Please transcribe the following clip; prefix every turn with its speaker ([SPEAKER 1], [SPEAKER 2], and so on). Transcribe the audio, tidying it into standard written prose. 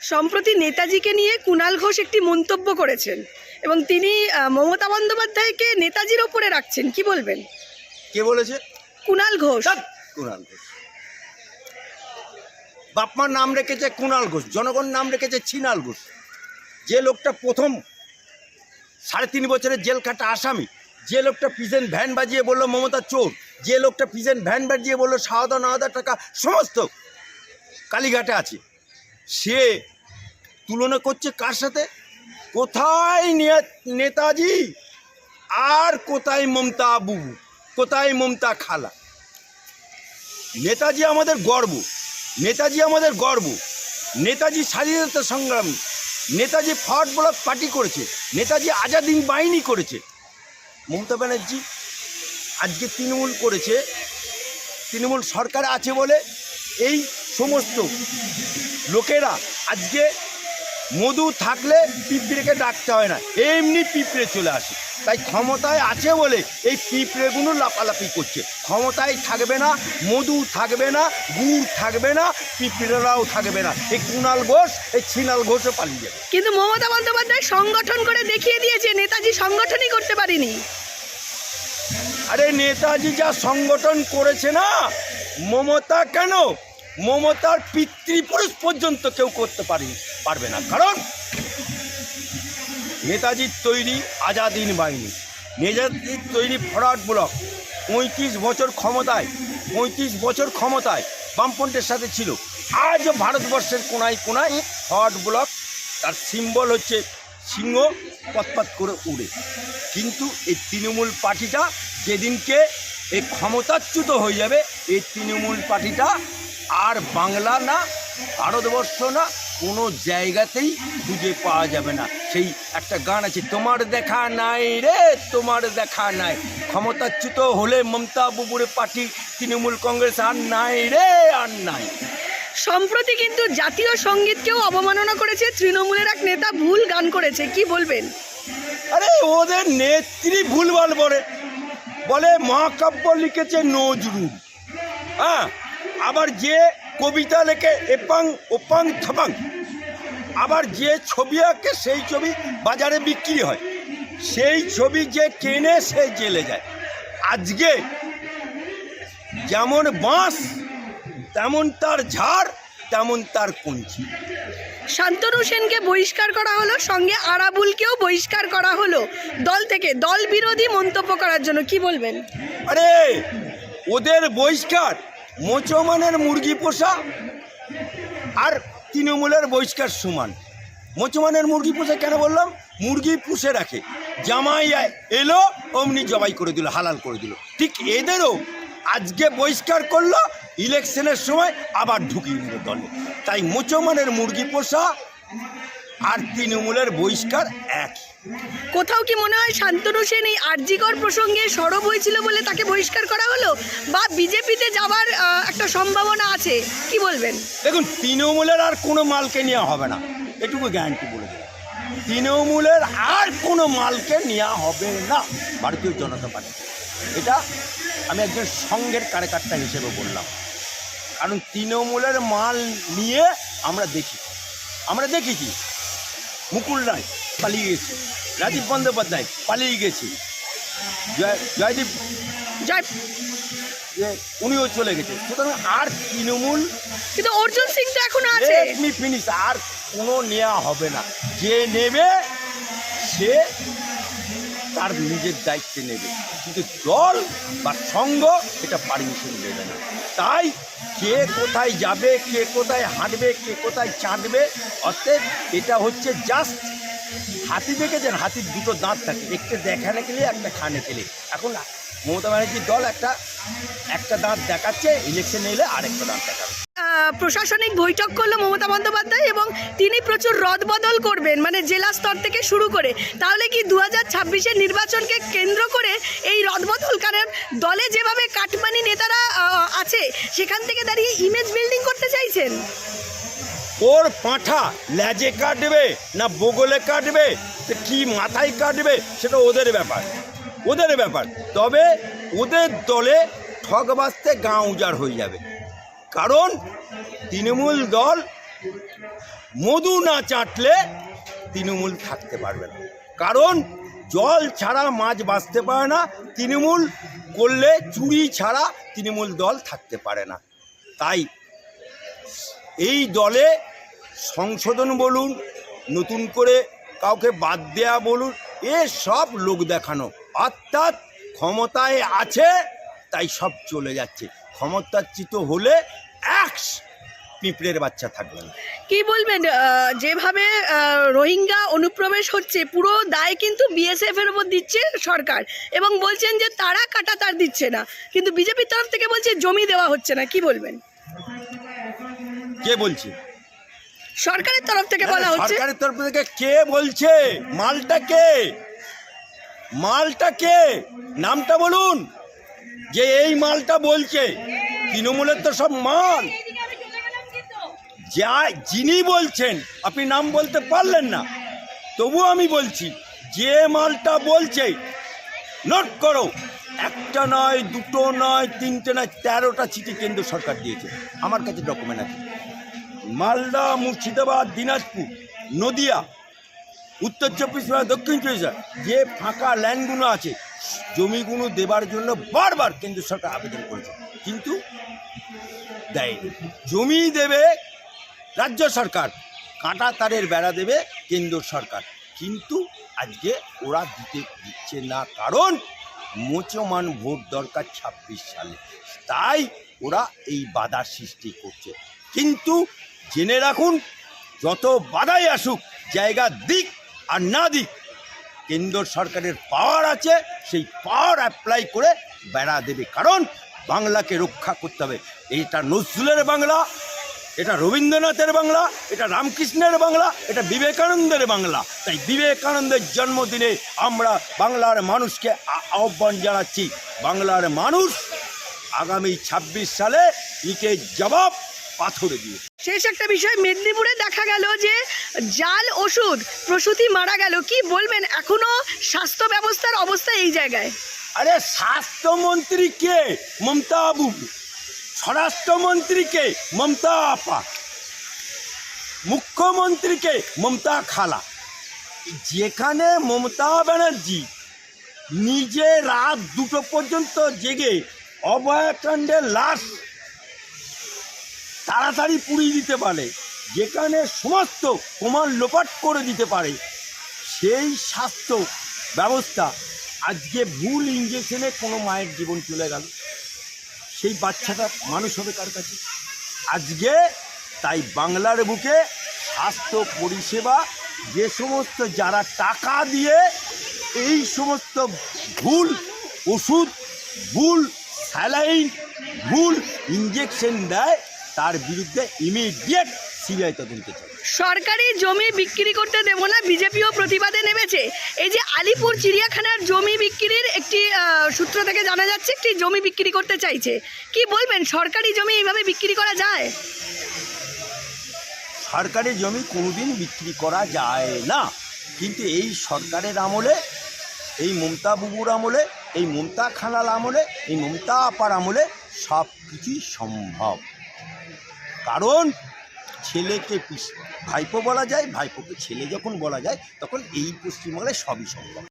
[SPEAKER 1] সম্প্রতি নেতাজিকে নিয়ে কুণাল ঘোষ একটি মন্তব্য করেছেন এবং তিনি মমতা বন্দ্যোপাধ্যায়কে নেতাজির ওপরে রাখছেন, কি বলবেন?
[SPEAKER 2] কে বলেছে?
[SPEAKER 1] কুণাল ঘোষ।
[SPEAKER 2] কুণাল ঘোষ বাপমার নাম রেখেছে কুণাল ঘোষ, জনগণ নাম রেখেছে ছিনাল ঘোষ। যে লোকটা প্রথম 3.5 বছরের জেল কাটা আসামি, যে লোকটা পিজেন ভ্যান বাজিয়ে বললো মমতা চোর, যে লোকটা পিজেন ভ্যান বাজিয়ে বললো 7,000 টাকা সমস্ত কালীঘাটে আছে, সে তুলনা করছে কার সাথে? কোথায় নেতাজি আর কোথায় মমতা বুবু, কোথায় মমতা খালা? নেতাজি আমাদের গর্ব, নেতাজি আমাদের গর্ব। নেতাজি স্বাধীনতা সংগ্রামী, নেতাজি ফরওয়ার্ড ব্লক পার্টি করেছে, নেতাজি আজাদ হিন্দ বাহিনী করেছে। মমতা ব্যানার্জি আজকে তৃণমূল করেছে, তৃণমূল সরকার আছে বলে এই সমস্ত লোকেরা আজকে মধু থাকলে পিঁপড়েকে ডাকতে হয় না, এমনি পিঁপড়ে চলে আসে। তাই ক্ষমতায় আছে বলে এই পিঁপড়েগুলো লাফালাফি করছে। ক্ষমতায় থাকবে না, মধু থাকবে না, গুড় থাকবে না, পিঁপড়েরাও থাকবে না। এই কুণাল ঘোষ, এই ছিনাল ঘোষও পালিয়ে যাবে।
[SPEAKER 1] কিন্তু মমতা বন্দ্যোপাধ্যায় সংগঠন করে দেখিয়ে দিয়েছে, নেতাজি সংগঠনই করতে পারেনি।
[SPEAKER 2] আরে নেতাজি যা সংগঠন করেছে না, মমতা কেন, মমতার পিতৃপুরুষ পর্যন্ত কেউ করতে পারবে না। কারণ নেতাজির তৈরি আজাদ হিন্দ বাহিনী, নেতাজির তৈরি ফরওয়ার্ড ব্লক, 35 বছর ক্ষমতায়, 35 বছর ক্ষমতায় বামপন্থের সাথে ছিল। আজ ভারতবর্ষের কোনায় কোনায় ফরওয়ার্ড ব্লক, তার সিম্বল হচ্ছে সিংহ পতপত করে উড়ে। কিন্তু এই তৃণমূল পার্টিটা যেদিনকে এই ক্ষমতাচ্যুত হয়ে যাবে, এই তৃণমূল পার্টিটা আর বাংলা না, ভারতবর্ষ না, কোনো জায়গাতেই খুঁজে পাওয়া যাবে না। সেই একটা গান আছে, তোমার দেখা নাই রে, তোমার দেখা নাই। ক্ষমতাচ্যুত হলে মমতা বুবুর পার্টি তৃণমূল কংগ্রেস আর নাই রে, আর নাই।
[SPEAKER 1] সম্প্রতি কিন্তু জাতীয় সঙ্গীতকেও অবমাননা করেছে তৃণমূলের এক নেতা, ভুল গান করেছে, কি বলবেন?
[SPEAKER 2] আরে ওদের নেত্রী ভুলভাল বলে মহাকাব্য লিখেছে নজরুল, হ্যাঁ, আবার যে কবিতা লেখে এপাং ওপাং থাপাং, আবার যে ছবি আঁকে সেই ছবি বাজারে বিক্রি হয়, সেই ছবি যে কেনে সে জেলে যায়। আজকে যেমন বাঁশ তেমন তার ঝাড়, তেমন তার কঞ্চি।
[SPEAKER 1] শান্তনু সেনকে বহিষ্কার করা হলো, সঙ্গে আরাবুলকেও বহিষ্কার করা হলো দল থেকে, দল বিরোধী মন্তব্য করার জন্য, কি বলবেন?
[SPEAKER 2] আরে ওদের বহিষ্কার মোচমানের মুরগি পোষা আর তৃণমূলের বহিষ্কার সমান। মোচমানের মুরগি পোষা কেন বললাম? মুরগি পুষে রাখে, জামাই এলো অমনি জবাই করে দিল, হালাল করে দিল। ঠিক এদেরও আজকে বহিষ্কার করলো, ইলেকশনের সময় আবার ঢুকিয়ে দিল দলে। তাই মোচমানের মুরগি পোষা আর তৃণমূলের বহিষ্কার এক।
[SPEAKER 1] কোথাও কি মনে হয় শান্তনু সেন এই আরজিকর প্রসঙ্গে সরব হয়েছিল বলে তাকে বহিষ্কার করা হলো, বা বিজেপিতে যাওয়ার একটা সম্ভাবনা আছে, কি বলবেন?
[SPEAKER 2] দেখুন, তৃণমূলের আর কোনো মালকে নেওয়া হবে না, এটুকু গ্যারান্টি বলে দেয়। তৃণমূলের আর কোনো মালকে নেওয়া হবে না ভারতীয় জনতা পার্টি। এটা আমি একজন সঙ্গের কার্যকর্তা হিসেবে বললাম। কারণ তৃণমূলের মাল নিয়ে আমরা দেখেছি মুকুল রায় পালিয়ে গেছে, রাজীব বন্দ্যোপাধ্যায় পালিয়ে গেছে, জয়দীপ উনিও চলে গেছে। সুতরাং আর তৃণমূল,
[SPEAKER 1] কিন্তু অর্জুন সিং তো এখনো আছে।
[SPEAKER 2] ফিনিশ, আর কোনো নেওয়া হবে না। যে নেবে সে তার নিজের দায়িত্বে নেবে, কিন্তু দল বা সংঘ এটা পারমিশন দেবে না। তাই কে কোথায় যাবে, কে কোথায় হাঁটবে, কে কোথায় চাঁদবে, অতএব এটা হচ্ছে জাস্ট হাতি দেখেছেন, হাতির দুটো দাঁত থাকে, একটা দেখানে গেলে একটা খানে গেলে। এখন মমতা ব্যানার্জির দল একটা দাঁত দেখাচ্ছে, ইলেকশন এলে আরেকটা দাঁত দেখাবে।
[SPEAKER 1] প্রশাসনিক বৈঠক করলো মমতা বন্দ্যোপাধ্যায় এবং তিনি প্রচুর রদবদল করবেন, মানে জেলা স্তর থেকে শুরু করে। তাহলে কি 2026-এর নির্বাচনকে কেন্দ্র করে এই রদবদল? কারণ দলে যেভাবে কাটমানি নেতারা আছে, সেখান থেকে দাঁড়িয়ে ইমেজ বিল্ডিং করতে চাইছেন।
[SPEAKER 2] ওর পাঁঠা লেজে কাটবে না বগলে কাটবে, কি মাথায় কাটবে, সেটা ওদের ব্যাপার। তবে ওদের দলে ঠক বাজতে গাঁ উজাড় হয়ে যাবে। কারণ তৃণমূল দল মধু না চাটলে তৃণমূল থাকতে পারবে না, কারণ জল ছাড়া মাছ বাঁচতে পারে না, তৃণমূল করলে চুরি ছাড়া তৃণমূল দল থাকতে পারে না। তাই এই দলে সংশোধন বলুন, নতুন করে কাউকে বাদ দেয়া বলুন, এ সব লোক দেখানো, অর্থাৎ ক্ষমতায় আছে তাই সব চলে যাচ্ছে। ক্ষমতাচ্যুত হলে এক পিঁপড়ের বাচ্চা থাকবে না।
[SPEAKER 1] কি বলবেন, যেভাবে রোহিঙ্গা অনুপ্রবেশ হচ্ছে পুরো দায় কিন্তু বিএসএফ এর উপর দিচ্ছে সরকার, এবং বলছেন যে তারা কাঁটাতার দিচ্ছে না, কিন্তু বিজেপির তরফ থেকে বলছে জমি দেওয়া হচ্ছে না, কি বলবেন?
[SPEAKER 2] কে বলছে?
[SPEAKER 1] সরকারের তরফ থেকে বলা হচ্ছে।
[SPEAKER 2] সরকারের তরফ থেকে কে বলছে? মালটা কে? মালটা কে? নামটা বলুন। যে এই মালটা বলছে তৃণমূলের তো সব মাল, যা যিনি বলছেন আপনি নাম বলতে পারলেন না, তবু আমি বলছি যে মালটা বলছে, নোট করো, একটা নয়, দুটো নয়, তিনটে নয়, 13টা চিঠি কেন্দ্র সরকার দিয়েছে, আমার কাছে ডকুমেন্ট আছে। মালদা, মুর্শিদাবাদ, দিনাজপুর, নদিয়া, উত্তর চব্বিশ পরগনা, দক্ষিণ চব্বিশ পরগনা, যে ফাঁকা ল্যান্ডগুলো আছে জমিগুলো দেবার জন্য বারবার কেন্দ্র সরকার আবেদন করেছে, কিন্তু দেয়নি। জমি দেবে রাজ্য সরকার, কাঁটা তারের বেড়া দেবে কেন্দ্র সরকার, কিন্তু আজকে ওরা দিচ্ছে না, কারণ মুসলমান ভোট দরকার 26 সালে, তাই ওরা এই বাধার সৃষ্টি করছে। কিন্তু জেনে রাখুন, যত বাধাই আসুক, জায়গা দিক আর না দিক, কেন্দ্র সরকারের পাওয়ার আছে, সেই পাওয়ার অ্যাপ্লাই করে বেড়া দেবে, কারণ বাংলাকে রক্ষা করতে হবে। এটা নজরুলের বাংলা, এটা রবীন্দ্রনাথের বাংলা, এটা রামকৃষ্ণের বাংলা, এটা বিবেকানন্দের বাংলা। তাই বিবেকানন্দের জন্মদিনে আমরা বাংলার মানুষকে আহ্বান জানাচ্ছি, বাংলার মানুষ আগামী 26 সালে ইটের জবাব পাথরে দিয়ে।
[SPEAKER 1] শেষ একটা বিষয়, মেদিনীপুরে দেখা গেল যে জাল ওষুধ, প্রসূতি মারা গেল, কি বলবেন? এখনো স্বাস্থ্য ব্যবস্থার অবস্থা এই জায়গায়।
[SPEAKER 2] আরে স্বাস্থ্যমন্ত্রী কে? মমতা বাবু। স্বরাষ্ট্রমন্ত্রীকে মমতা আপা, মুখ্যমন্ত্রীকে মমতা খালা। যেখানে মমতা ব্যানার্জি নিজে রাত 2টো পর্যন্ত জেগে অভয়াকাণ্ডের লাশ তাড়াতাড়ি পুড়িয়ে দিতে পারে, যেখানে সমস্ত প্রমাণ লোপাট করে দিতে পারে, সেই স্বাস্থ্য ব্যবস্থা আজকে ভুল ইঞ্জেকশনে কোনো মায়ের জীবন চলে গেল, সেই বাচ্চাটা মানুষ হবে কার কাছে? আজকে তাই বাংলার বুকে স্বাস্থ্য পরিষেবা, যে সমস্ত যারা টাকা দিয়ে এই সমস্ত ভুল ওষুধ, ভুল স্যালাইন, ভুল ইঞ্জেকশন দেয়, তার বিরুদ্ধে ইমিডিয়েট সিবিআই তদন্ত চাই।
[SPEAKER 1] সরকারি জমি বিক্রি করতে দেব না, বিজেপিও প্রতিবাদে নেমেছে। এই যে আলিপুর চিড়িয়াখানার জমি বিক্রির একটি সূত্র থেকে জানা যাচ্ছে একটি জমি বিক্রি করতে চাইছে, কি বলবেন? সরকারি জমি এইভাবে বিক্রি করা যায়?
[SPEAKER 2] সরকারি জমি কোনোদিন বিক্রি করা যায় না, কিন্তু এই সরকারের আমলে, এই মমতা বাবুর আমলে, এই মমতা খালাল আমলে, এই মমতা আপার আমলে সব কিছুই সম্ভব। কারণ ছেলেকে ভাইপো বলা যায়, ভাইপোকে ছেলে যখন বলা যায়, তখন এই পশ্চিমবাংলায় সবই সম্ভব।